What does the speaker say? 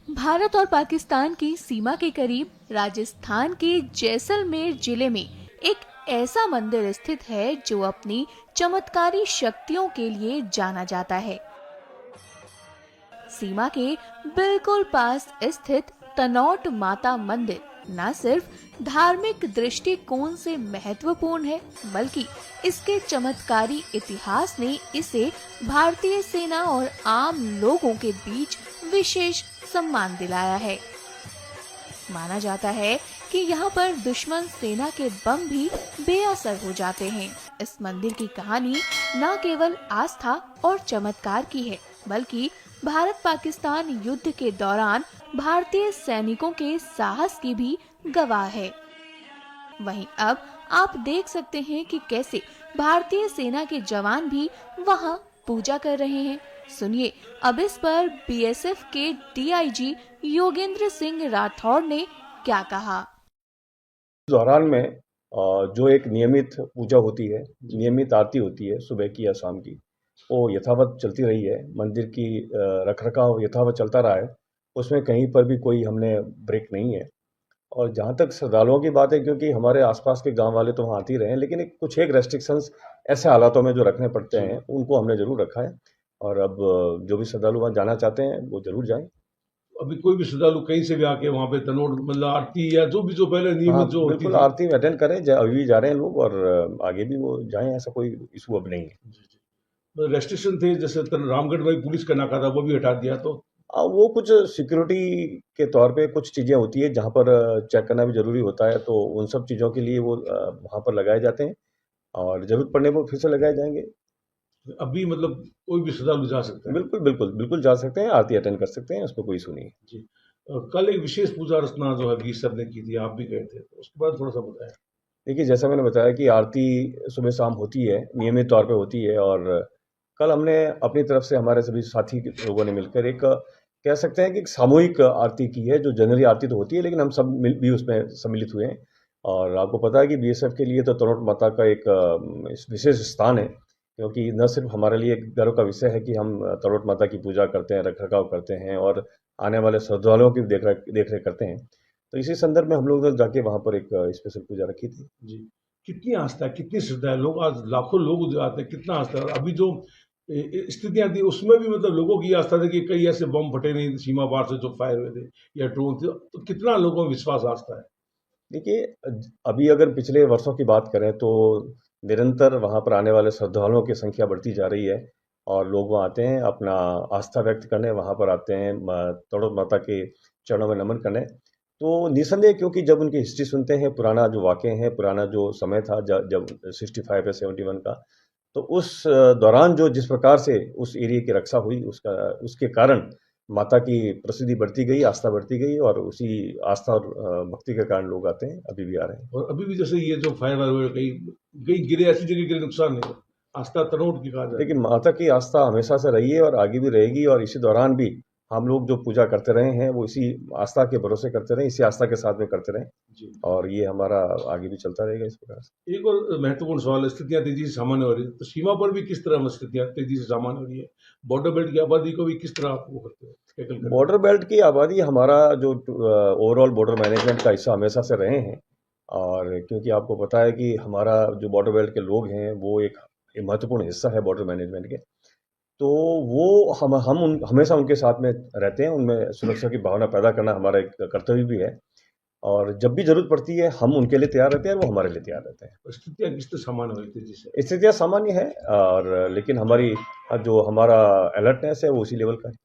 भारत और पाकिस्तान की सीमा के करीब राजस्थान के जैसलमेर जिले में एक ऐसा मंदिर स्थित है जो अपनी चमत्कारी शक्तियों के लिए जाना जाता है। सीमा के बिल्कुल पास स्थित तनोट माता मंदिर न सिर्फ धार्मिक दृष्टिकोण से महत्वपूर्ण है, बल्कि इसके चमत्कारी इतिहास ने इसे भारतीय सेना और आम लोगों के बीच विशेष सम्मान दिलाया है। माना जाता है कि यहाँ पर दुश्मन सेना के बम भी बेअसर हो जाते हैं। इस मंदिर की कहानी न केवल आस्था और चमत्कार की है, बल्कि भारत पाकिस्तान युद्ध के दौरान भारतीय सैनिकों के साहस की भी गवाह है। वहीं अब आप देख सकते हैं कि कैसे भारतीय सेना के जवान भी वहां पूजा कर रहे हैं। सुनिए अब इस पर बीएसएफ के डीआईजी योगेंद्र सिंह राठौड़ ने क्या कहा। दौरान में जो एक नियमित पूजा होती है, नियमित आरती होती है सुबह की या शाम की, वो यथावत चलती रही है। मंदिर की रखरखाव यथावत चलता रहा है, उसमें कहीं पर भी कोई हमने ब्रेक नहीं है। और जहाँ तक श्रद्धालुओं की बात है, क्योंकि हमारे आसपास के गांव वाले तो वहाँ आते ही रहे हैं, लेकिन कुछ एक रेस्ट्रिक्शंस ऐसे हालातों में जो रखने पड़ते हैं उनको हमने जरूर रखा है। और अब जो भी श्रद्धालु वहाँ जाना चाहते हैं वो जरूर जाएं। अभी कोई भी श्रद्धालु कहीं से भी आके वहाँ पे तनोट मतलब आरती या जो पहले हाँ, नियमित जो होती बिल्कुल थी। आरती में अटेंड करें, अभी भी जा रहे हैं लोग और आगे भी वो जाएं, ऐसा कोई इशू अब नहीं है। रेस्ट्रिक्शन थे, जैसे रामगढ़ में पुलिस का नाका था वो भी हटा दिया। तो वो कुछ सिक्योरिटी के तौर पे कुछ चीज़ें होती है जहाँ पर चेक करना भी ज़रूरी होता है, तो उन सब चीज़ों के लिए वो वहाँ पर लगाए जाते हैं और ज़रूरत पड़ने पर फिर से लगाए जाएंगे। अभी मतलब कोई भी श्रद्धालु जा सकता है। बिल्कुल बिल्कुल बिल्कुल जा सकते हैं, आरती अटेंड कर सकते हैं, उसमें कोई इशू नहीं है। जी। कल एक विशेष पूजा अर्चना जो है बीस सब ने की थी, आप भी गए थे, तो उसके बाद थोड़ा सा बताया। देखिए, जैसा मैंने बताया कि आरती सुबह शाम होती है, नियमित तौर पे होती है। और कल हमने अपनी तरफ से हमारे सभी साथी लोगों ने मिलकर एक कह सकते हैं कि एक सामूहिक आरती की है। जो जनरली आरती तो होती है, लेकिन हम सब भी उसमें सम्मिलित हुए हैं। और आपको पता है कि बीएसएफ के लिए तो तनोट माता का एक विशेष स्थान है, क्योंकि न सिर्फ हमारे लिए एक गर्व का विषय है कि हम तनोट माता की पूजा करते हैं, रख रखाव करते हैं और आने वाले श्रद्धालुओं की देख रेख करते हैं। तो इसी संदर्भ में हम लोग जाके वहाँ पर एक स्पेशल पूजा रखी थी। जी। कितनी आस्था है, कितनी श्रद्धा है, लोग आज लाखों लोग जो आते हैं, कितना आस्था है। और अभी जो स्थितियां थी उसमें भी मतलब लोगों की आस्था थी कि कई ऐसे बम फटे नहीं सीमा पार से जो फायर हुए थे या ड्रोन थे, तो कितना लोगों में विश्वास आस्था है। देखिए, अभी अगर पिछले वर्षों की बात करें तो निरंतर वहाँ पर आने वाले श्रद्धालुओं की संख्या बढ़ती जा रही है और लोग वहाँ आते हैं अपना आस्था व्यक्त करने, वहाँ पर आते हैं तड़ोत माता के चरणों में नमन करने। तो निसंदेह, क्योंकि जब उनकी हिस्ट्री सुनते हैं, पुराना जो वाक़या है, पुराना जो समय था जब 65 या 71 का, तो उस दौरान जो जिस प्रकार से उस एरिया की रक्षा हुई, उसके कारण माता की प्रसिद्धि बढ़ती गई, आस्था बढ़ती गई और उसी आस्था और भक्ति के कारण लोग आते हैं, अभी भी आ रहे हैं। और अभी भी जैसे ये जो फायर वायर हुए, कई कई गिरे, ऐसी जगह गिरे नुकसान नहीं हुआ, आस्था तनोट की कहा जाए। लेकिन माता की आस्था हमेशा से रही है और आगे भी रहेगी। और इसी दौरान भी हम लोग जो पूजा करते रहे हैं वो इसी आस्था के भरोसे करते रहे, इसी आस्था के साथ में करते रहे। जी। और ये हमारा आगे भी चलता रहेगा इस प्रकार से। एक और महत्वपूर्ण सवाल है, स्थितियां तेजी से सामान्य हो रही है, तो सीमा पर भी किस तरह स्थितियां तेजी से सामान्य हो रही है? बॉर्डर बेल्ट की आबादी को भी किस तरह आप वो करते हो, टैकल करते हो? बॉर्डर बेल्ट की आबादी हमारा जो ओवरऑल बॉर्डर मैनेजमेंट का हिस्सा हमेशा से रहे हैं। और क्योंकि आपको पता है कि हमारा जो बॉर्डर बेल्ट के लोग हैं वो एक महत्वपूर्ण हिस्सा है बॉर्डर मैनेजमेंट के, तो वो हम हमेशा उनके साथ में रहते हैं। उनमें सुरक्षा की भावना पैदा करना हमारा एक कर्तव्य भी है और जब भी जरूरत पड़ती है हम उनके लिए तैयार रहते हैं और वो हमारे लिए तैयार रहते हैं। स्थितियां किस तरह सामान्य हो रही तेजी से? स्थितियाँ सामान्य है और लेकिन हमारी जो हमारा अलर्टनेस है वो उसी लेवल का है।